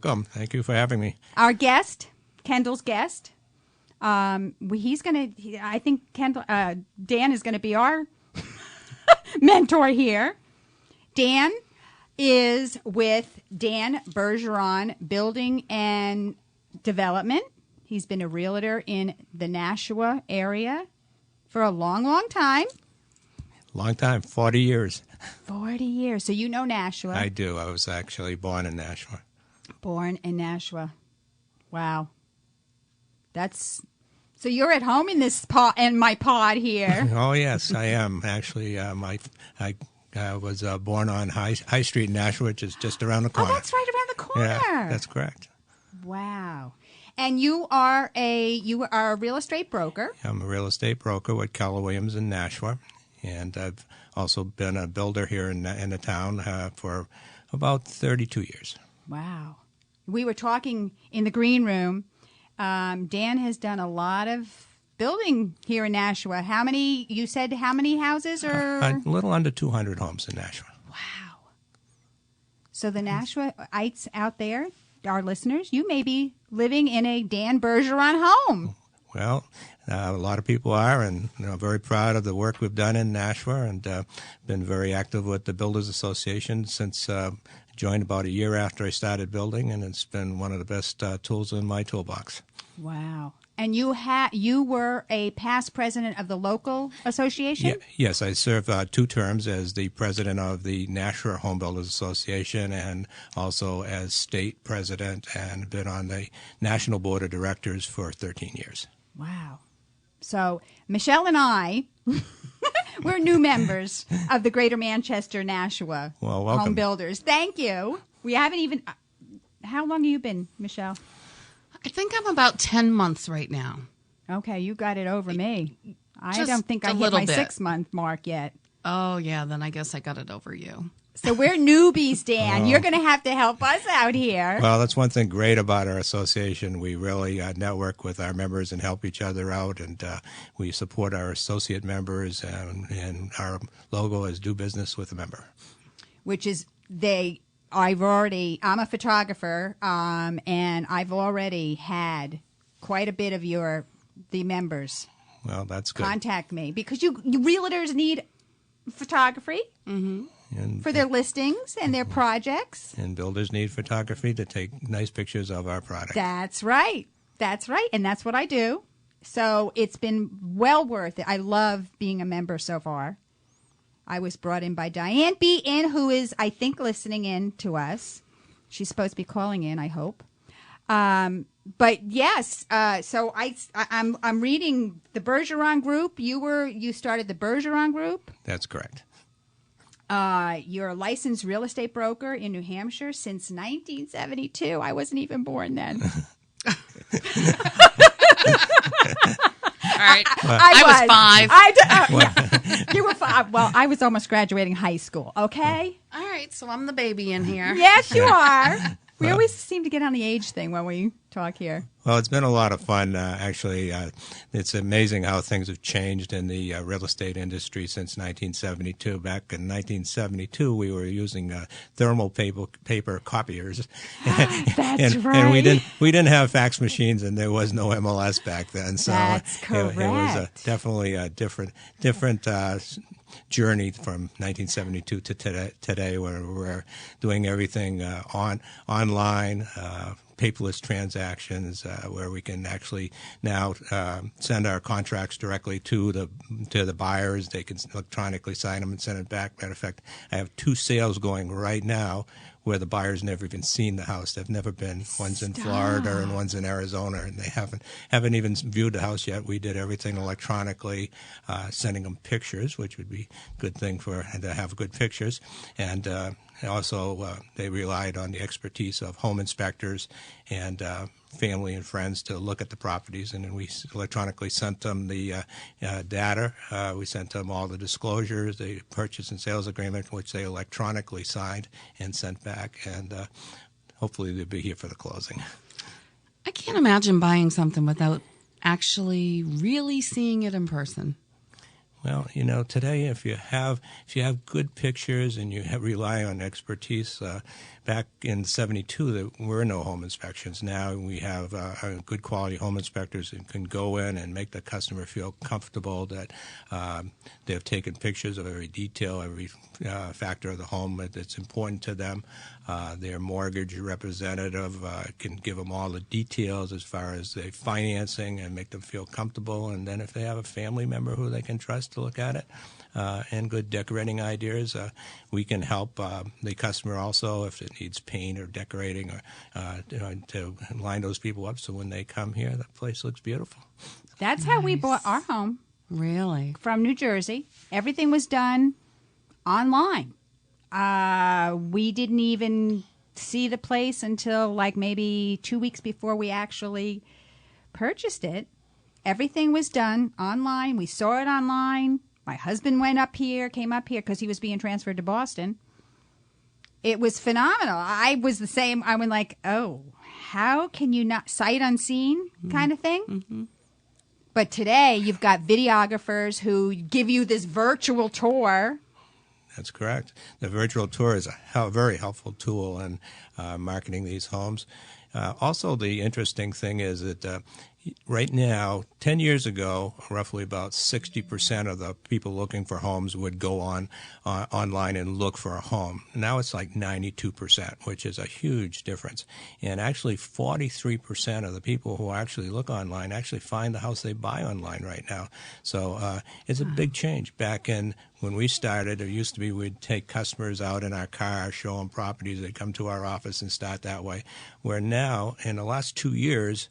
welcome. Thank you for having me. Our guest, Kendall's guest, he's going to, I think Dan is going to be our mentor here. Dan is with Dan Bergeron Building and Development. He's been a realtor in the Nashua area for a long, long time. Long time, 40 years. 40 years. So you know Nashua. I do. I was actually born in Nashua. Born in Nashua. Wow. So you're at home in this my pod here. Oh, yes, I am. Actually, I was born on High Street in Nashua, which is just around the corner. Oh, that's right around the corner. Yeah, that's correct. Wow. And you are a real estate broker. I'm a real estate broker with Keller Williams in Nashua, and I've also been a builder here in the town for about 32 years. Wow. We were talking in the green room. Dan has done a lot of building here in Nashua. You said how many houses? Or A little under 200 homes in Nashua. Wow. So the Nashuaites out there, our listeners, you may be living in a Dan Bergeron home. Well, a lot of people are, and very proud of the work we've done in Nashua, and been very active with the Builders Association since joined about a year after I started building, and it's been one of the best tools in my toolbox. Wow. And you were a past president of the local association? Yes, I served 2 terms as the president of the Nashua Home Builders Association and also as state president, and been on the National Board of Directors for 13 years. Wow. So Michelle and I, we're new members of the Greater Manchester Nashua Home Builders. Thank you. We haven't even, how long have you been, Michelle? I think I'm about 10 months right now. Okay, you got it over me. I don't think I hit my 6-month mark yet. Oh, yeah, then I guess I got it over you. So we're newbies, Dan. You're going to have to help us out here. Well, that's one thing great about our association. We really network with our members and help each other out, and we support our associate members, and our logo is do business with a member. Which is I'm a photographer, and I've already had quite a bit of the members. Well, that's good. Contact me, because you realtors need photography. Mm-hmm. For their listings and their projects. And builders need photography to take nice pictures of our product. That's right. That's right. And that's what I do. So it's been well worth it. I love being a member so far. I was brought in by Diane Beaton, who is, I think, listening in to us. She's supposed to be calling in, I hope. But yes, so I'm reading the Bergeron Group. You started the Bergeron Group. That's correct. You're a licensed real estate broker in New Hampshire since 1972. I wasn't even born then. All right. I was 5. You were 5. Well, I was almost graduating high school, okay? All right, so I'm the baby in here. Yes, you are. We always seem to get on the age thing when we talk here. Well, it's been a lot of fun, actually. It's amazing how things have changed in the real estate industry since 1972. Back in 1972, we were using thermal paper copiers. That's right. And we didn't have fax machines, and there was no MLS back then. So that's correct. It was definitely a different journey from 1972 to today, where we're doing everything online, paperless transactions, where we can actually now send our contracts directly to the buyers. They can electronically sign them and send it back. Matter of fact, I have 2 sales going right now where the buyer's never even seen the house. They've never been. One's in Florida and one's in Arizona, and they haven't even viewed the house yet. We did everything electronically, sending them pictures, which would be a good thing to have good pictures. And also, they relied on the expertise of home inspectors and family and friends to look at the properties, and then we electronically sent them the data. We sent them all the disclosures, the purchase and sales agreement, which they electronically signed and sent back, and hopefully they'll be here for the closing. I can't imagine buying something without actually really seeing it in person. Well, today if you have good pictures and you rely on expertise, back in '72 there were no home inspections. Now we have good quality home inspectors that can go in and make the customer feel comfortable that they've taken pictures of every detail, every factor of the home that's important to them. Their mortgage representative can give them all the details as far as the financing and make them feel comfortable. And then if they have a family member who they can trust to look at it, and good decorating ideas, we can help the customer also if it needs paint or decorating, or to line those people up so when they come here, the place looks beautiful. That's how we bought our home. Really? From New Jersey. Everything was done online. We didn't even see the place until like maybe 2 weeks before we actually purchased it. Everything was done online. We saw it online. My husband came up here because he was being transferred to Boston. It was phenomenal. I was the same. I went like, oh, how can you not sight unseen kind of thing? Mm-hmm. But today you've got videographers who give you this virtual tour. That's correct. The virtual tour is a very helpful tool in marketing these homes. Also, the interesting thing is that right now, 10 years ago, roughly about 60% of the people looking for homes would go online and look for a home. Now it's like 92%, which is a huge difference. And actually 43% of the people who actually look online actually find the house they buy online right now. So it's a big change. Back in when we started, it used to be we'd take customers out in our car, show them properties, they'd come to our office and start that way. Where now, in the last 2 years,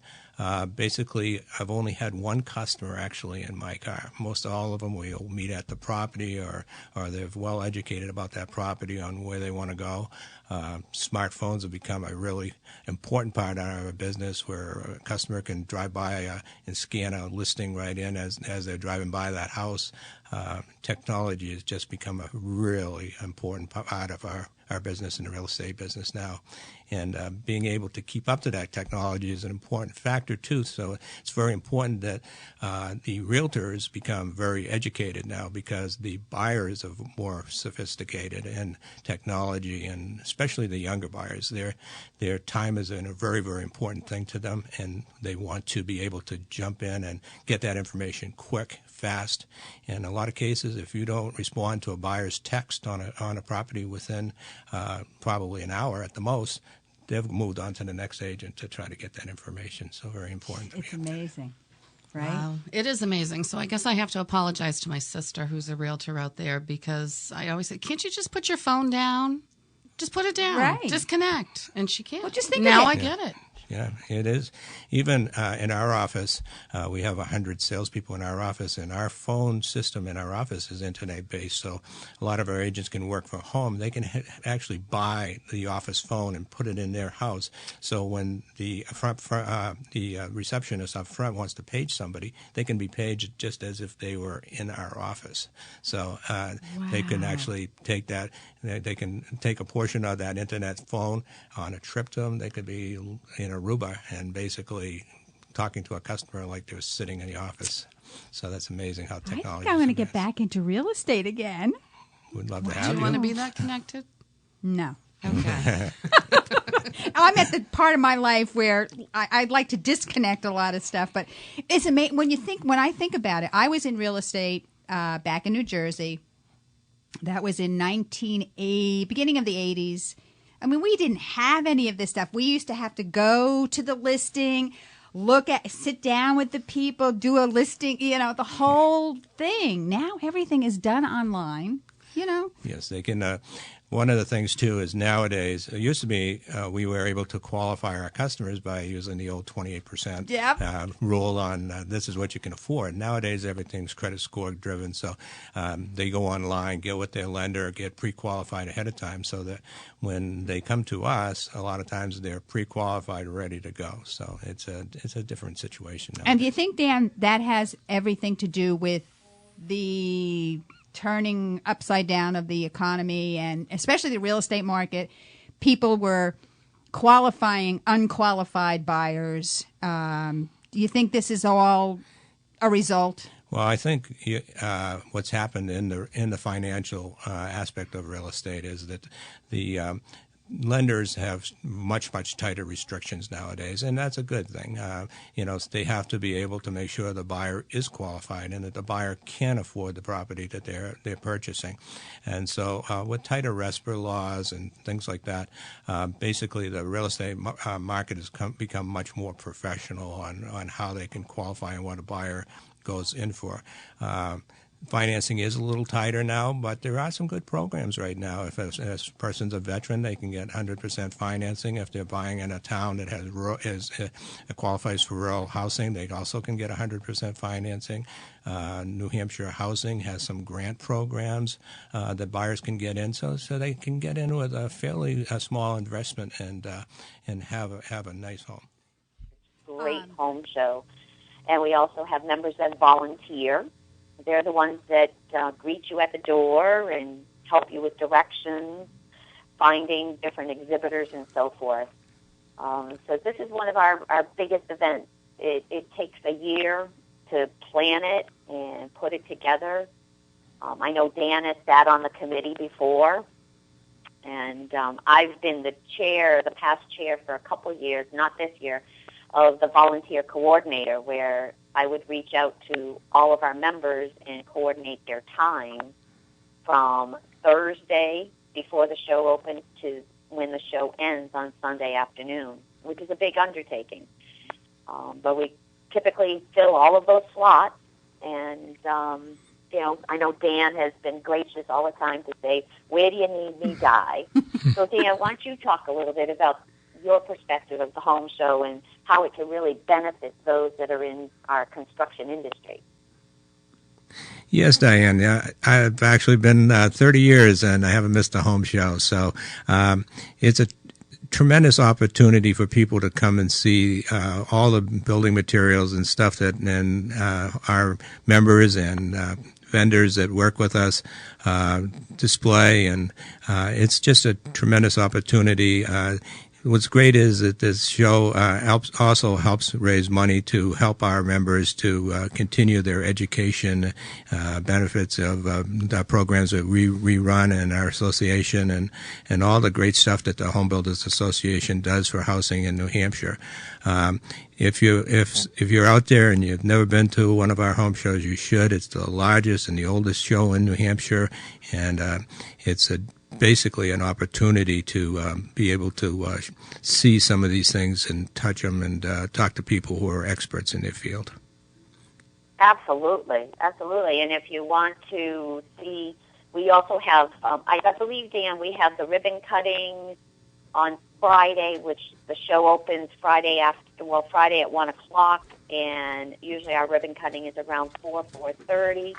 basically, I've only had one customer actually in my car. Most all of them we'll meet at the property, or they're well educated about that property on where they want to go. Smartphones have become a really important part of our business, where a customer can drive by and scan a listing right in as they're driving by that house. Technology has just become a really important part of our business in the real estate business now. And being able to keep up to that technology is an important factor, too. So it's very important that the realtors become very educated now, because the buyers are more sophisticated in technology, and especially the younger buyers. Their time is a very, very important thing to them, and they want to be able to jump in and get that information quick, fast. In a lot of cases, if you don't respond to a buyer's text on a property within probably an hour at the most, they've moved on to the next agent to try to get that information. So very important. It's amazing, right? Wow. It is amazing. So I guess I have to apologize to my sister, who's a realtor out there, because I always say, can't you just put your phone down? Just put it down. Right. Disconnect. And she can't. Well, just think now of it. I get it. Yeah, it is. Even in our office, we have 100 salespeople in our office, and our phone system in our office is internet-based. So a lot of our agents can work from home. They can actually buy the office phone and put it in their house. So when the receptionist up front wants to page somebody, they can be paged just as if they were in our office. So they can actually take that. They can take a portion of that internet phone on a trip to them. They could be in Aruba and basically talking to a customer like they were sitting in the office. So that's amazing how technology. I think I'm going to get back into real estate again. Would love to have Do you. you want to be that connected? No. Okay. I'm at the part of my life where I'd like to disconnect a lot of stuff, but it's amazing when I think about it. I was in real estate back in New Jersey. That was in beginning of the 80s. I mean, we didn't have any of this stuff. We used to have to go to the listing, sit down with the people, do a listing, the whole thing. Now everything is done online, Yes, they can. One of the things, too, is nowadays, it used to be we were able to qualify our customers by using the old 28% rule on this is what you can afford. Nowadays, everything's credit score driven, so they go online, get with their lender, get pre-qualified ahead of time, so that when they come to us, a lot of times they're pre-qualified, ready to go. So it's a different situation now. And do you think, Dan, that has everything to do with the turning upside down of the economy and especially the real estate market? People were qualifying unqualified buyers. Do you think this is all a result? Well, I think what's happened in the financial aspect of real estate is that the lenders have much tighter restrictions nowadays, and that's a good thing. They have to be able to make sure the buyer is qualified and that the buyer can afford the property that they're purchasing. And so with tighter RESPA laws and things like that, basically the real estate market has become much more professional on how they can qualify and what a buyer goes in for. Financing is a little tighter now, but there are some good programs right now. If a person's a veteran, they can get 100% financing. If they're buying in a town that qualifies for rural housing, they also can get 100% financing. New Hampshire Housing has some grant programs that buyers can get in, so they can get in with a fairly small investment and have a nice home. Great home show. And we also have members that volunteer. They're the ones that greet you at the door and help you with directions, finding different exhibitors and so forth. So this is one of our biggest events. It takes a year to plan it and put it together. I know Dan has sat on the committee before, and I've been the past chair for a couple of years, not this year, of the volunteer coordinator, where I would reach out to all of our members and coordinate their time from Thursday before the show opens to when the show ends on Sunday afternoon, which is a big undertaking. But we typically fill all of those slots, and I know Dan has been gracious all the time to say, "Where do you need me, Di?" So Dan, why don't you talk a little bit about your perspective of the home show and how it can really benefit those that are in our construction industry? Yes, Diane. Yeah, I've actually been 30 years and I haven't missed a home show. So it's a tremendous opportunity for people to come and see all the building materials and stuff that our members and vendors that work with us display. And it's just a tremendous opportunity. What's great is that this show also helps raise money to help our members to continue their education benefits of the programs that we run in our association and all the great stuff that the Home Builders Association does for housing in New Hampshire. If you're out there and you've never been to one of our home shows, you should. It's the largest and the oldest show in New Hampshire, and it's basically an opportunity to be able to see some of these things and touch them and talk to people who are experts in their field. Absolutely. And if you want to see, we also have, I believe, Dan, we have the ribbon cutting on Friday, which the show opens Friday at 1 o'clock, and usually our ribbon cutting is around 4:30.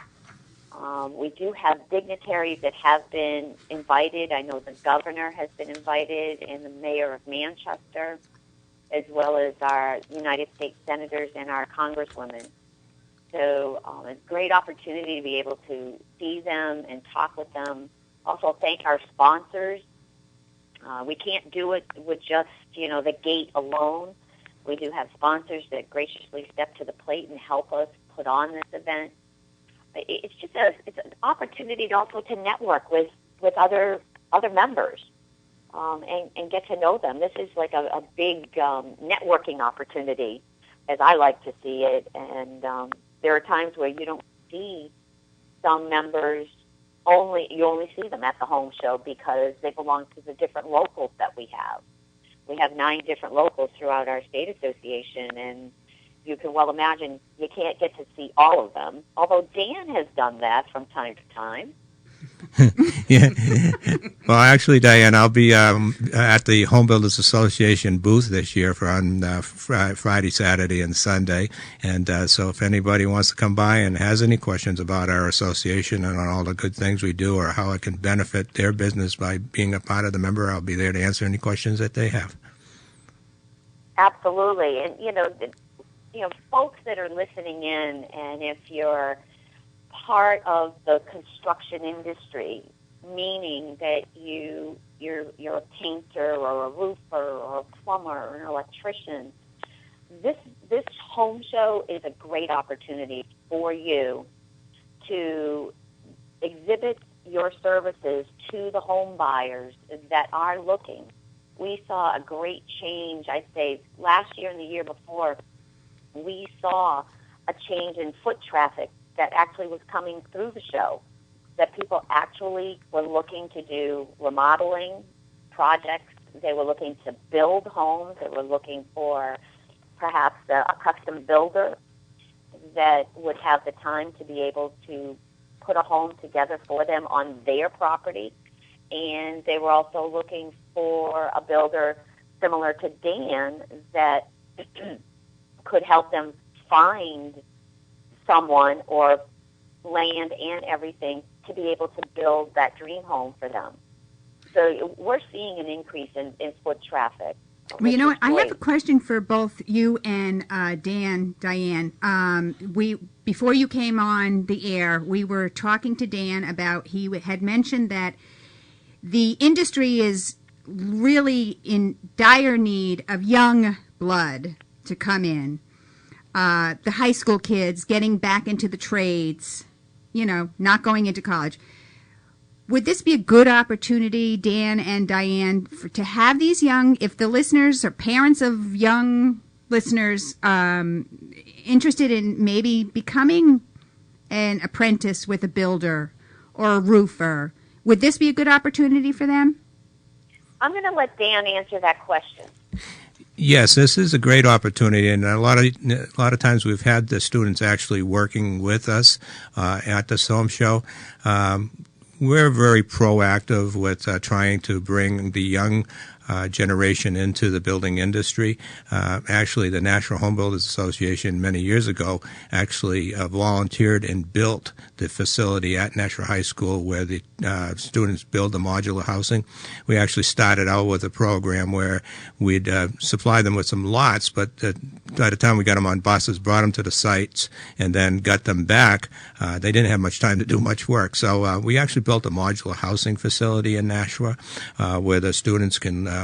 We do have dignitaries that have been invited. I know the governor has been invited and the mayor of Manchester, as well as our United States senators and our congresswomen. So it's a great opportunity to be able to see them and talk with them. Also thank our sponsors. We can't do it with just, the gate alone. We do have sponsors that graciously step to the plate and help us put on this event. It's just it's an opportunity also to network with other members and get to know them. This is like a big networking opportunity, as I like to see it. And there are times where you don't see some members you only see them at the home show because they belong to the different locals that we have. We have 9 different locals throughout our state association, and you can well imagine you can't get to see all of them, although Dan has done that from time to time. Yeah. Well, actually, Diane, I'll be at the Home Builders Association booth this year on Friday, Saturday, and Sunday. And so if anybody wants to come by and has any questions about our association and on all the good things we do or how it can benefit their business by being a part of the member, I'll be there to answer any questions that they have. Absolutely. And, folks that are listening in, and if you're part of the construction industry, meaning that you're a painter or a roofer or a plumber or an electrician, this home show is a great opportunity for you to exhibit your services to the home buyers that are looking. We saw a great change, I'd say, last year and the year before. We saw a change in foot traffic that actually was coming through the show, that people actually were looking to do remodeling projects. They were looking to build homes. They were looking for perhaps a custom builder that would have the time to be able to put a home together for them on their property. And they were also looking for a builder similar to Dan that could help them find someone or land and everything to be able to build that dream home for them. So we're seeing an increase in foot traffic. Well, you know what? I have a question for both you and Diane. Before you came on the air, we were talking to Dan about, he had mentioned that the industry is really in dire need of young blood to come in. The high school kids getting back into the trades, not going into college. Would this be a good opportunity, Dan and Diane, to have these young, if the listeners or parents of young listeners interested in maybe becoming an apprentice with a builder or a roofer, would this be a good opportunity for them? I'm going to let Dan answer that question. Yes, this is a great opportunity, and a lot of times we've had the students actually working with us at the home show. We're very proactive with trying to bring the young generation into the building industry. Actually, the National Home Builders Association many years ago actually volunteered and built the facility at Nashua High School where the students build the modular housing. We actually started out with a program where we'd supply them with some lots, but by the time we got them on buses, brought them to the sites, and then got them back, they didn't have much time to do much work. So we actually built a modular housing facility in Nashua where the students can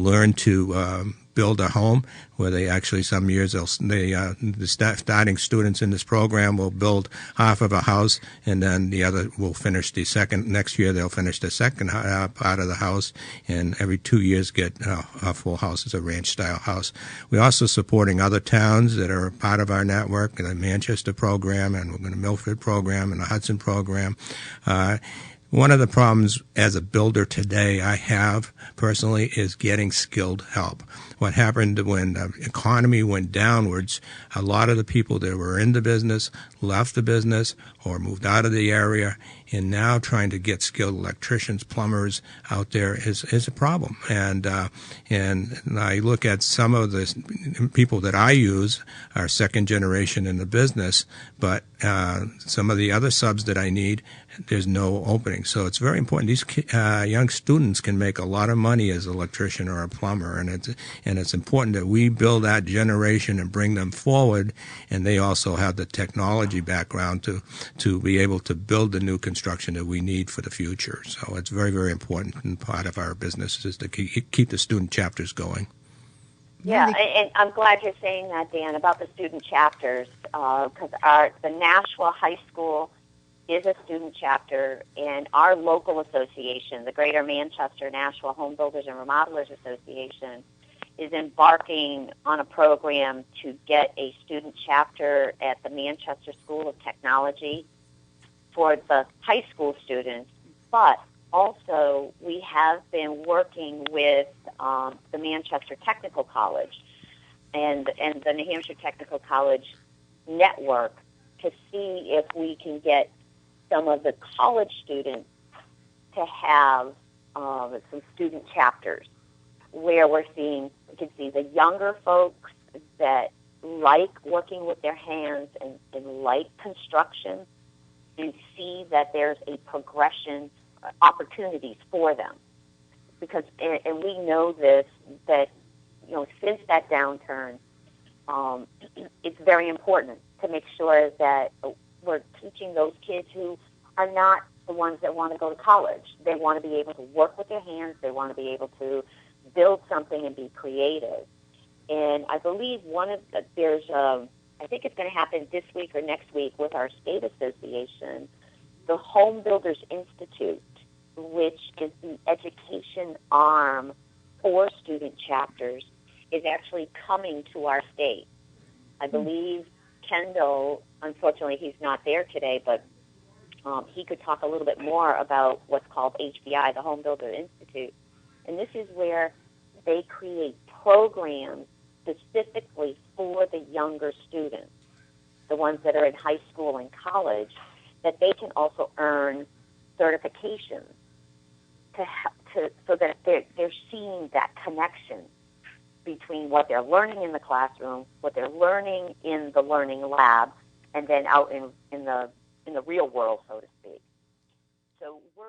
learn to build a home, where they actually some years the starting students in this program will build half of a house, and then the other will finish the second. Next year they'll finish the second part of the house, and every 2 years get a full house as a ranch-style house. We're also supporting other towns that are part of our network, the Manchester program, and we're going to Milford program and the Hudson program. One of the problems as a builder today I have personally is getting skilled help. What happened when the economy went downwards, a lot of the people that were in the business left the business or moved out of the area, and now trying to get skilled electricians, plumbers out there is a problem. And I look at some of the people that I use are second generation in the business, but some of the other subs that I need, there's no opening. So it's very important. These young students can make a lot of money as an electrician or a plumber, and it's important that we build that generation and bring them forward, and they also have the technology background to be able to build the new construction that we need for the future. So it's very, very important, and part of our business is to keep the student chapters going. Yeah, and I'm glad you're saying that, Dan, about the student chapters, because the Nashua High School is a student chapter, and our local association, the Greater Manchester Nashua Home Builders and Remodelers Association, is embarking on a program to get a student chapter at the Manchester School of Technology for the high school students. But also, we have been working with the Manchester Technical College and the New Hampshire Technical College network to see if we can get some of the college students to have some student chapters where we can see the younger folks that like working with their hands and like construction, and see that there's a progression opportunities for them. Because, and we know this, that, since that downturn, it's very important to make sure that we're teaching those kids who are not the ones that want to go to college. They want to be able to work with their hands. They want to be able to build something and be creative. And I believe I think it's going to happen this week or next week with our state association, the Home Builders Institute, which is the education arm for student chapters, is actually coming to our state. I believe Kendall, unfortunately he's not there today, but he could talk a little bit more about what's called HBI, the Home Builder Institute. And this is where they create programs specifically for the younger students, the ones that are in high school and college, that they can also earn certifications so that they're seeing that connection between what they're learning in the classroom, what they're learning in the learning lab, and then out in the real world, so to speak. So we're